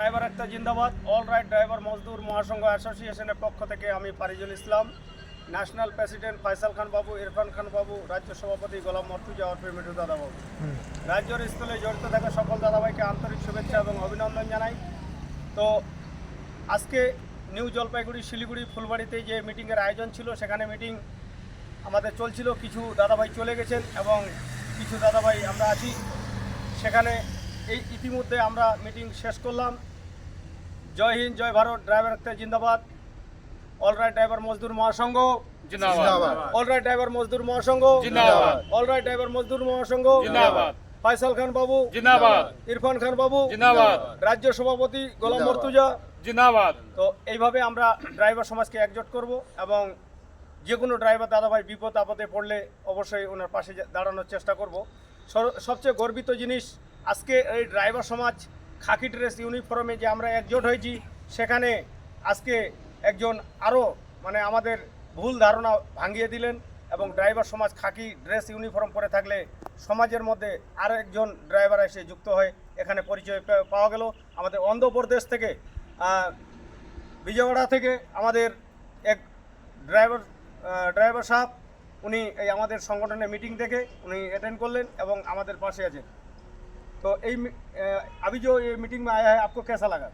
Driver একটা জিন্দাবাদ। All right driver মজদুর মহাসংঘ অ্যাসোসিয়েশনের পক্ষ থেকে আমি ফারিজুল ইসলাম, ন্যাশনাল প্রেসিডেন্ট ফয়সাল খান বাবু, ইরফান খান বাবু, রাজ্য সভাপতি গোলাম মর্তুজা ওরফে মিঠু দাদাবাবু, রাজ্যের স্থলে জড়িত থাকা সকল দাদাভাইকে আন্তরিক শুভেচ্ছা এবং অভিনন্দন জানাই। তো আজকে নিউ জলপাইগুড়ি, শিলিগুড়ি, ফুলবাড়িতে যে মিটিংয়ের আয়োজন ছিল, সেখানে মিটিং আমাদের চলছিল। কিছু দাদাভাই চলে গেছেন এবং কিছু দাদাভাই আমরা আছি সেখানে। এই ইতিমধ্যে আমরা মিটিং শেষ করলাম। জয় হিন্দ, জয় ভারত, ড্রাইভার একটা জিন্দাবাদ। অল রাইট ড্রাইভার মজদুর মহাসংঘ জিন্দাবাদ। অল রাইট ড্রাইভার মজদুর মহাসংঘ জিন্দাবাদ। অল রাইট ড্রাইভার মজদুর মহাসংঘ জিন্দাবাদ। ফয়সাল খান বাবু জিন্দাবাদ। ইরফান খান বাবু জিন্দাবাদ। রাজ্য সভাপতি গোলাম মর্তুজা। জিন্দাবাদ। তো এইভাবে আমরা ড্রাইভার সমাজকে একজোট করব এবং যে কোনো ড্রাইভার দাদাভাই বিপদ আপদে পড়লে অবশ্যই ওনার পাশে দাঁড়ানোর চেষ্টা করব। সবচেয়ে গর্বিত জিনিস, আজকে এই ড্রাইভার সমাজ খাকি ড্রেস ইউনিফর্মে যে আমরা একজোট হয়েছি, সেখানে আজকে একজন আরও আমাদের ভুল ধারণা ভাঙিয়ে দিলেন এবং ড্রাইভার সমাজ খাকি ড্রেস ইউনিফর্ম পরে থাকলে সমাজের মধ্যে আর একজন ড্রাইভার এসে যুক্ত হয়ে এখানে পরিচয় পাওয়া গেল। আমাদের অন্ধ্রপ্রদেশ থেকে, বিজয়ওয়াড়া থেকে আমাদের এক ড্রাইভার সাহেব, উনি এই আমাদের সংগঠনের মিটিং থেকে উনি अटेंड করলেন এবং আমাদের পাশে আছেন। तो अभी जो ये मीटिंग में आया है, आपको कैसा लगा?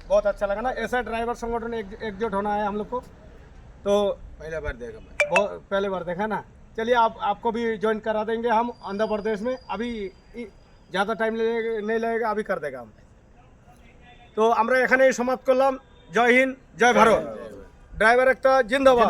बहुत अच्छा लगा ना। ऐसा ड्राइवर संगठन एकजुट होना है हम लोग को, तो पहला बार देखा मैं। पहले बार देखा ना। चलिए आपको भी ज्वाइन करा देंगे हम आंध्र प्रदेश में। अभी ज़्यादा टाइम नहीं लगेगा, अभी कर देगा हम। तो আমরা এখানেই সমাপ্ত করলাম। জয় হিন্দ, জয় ভারত, ড্রাইভার একটা জিন্দাবাদ।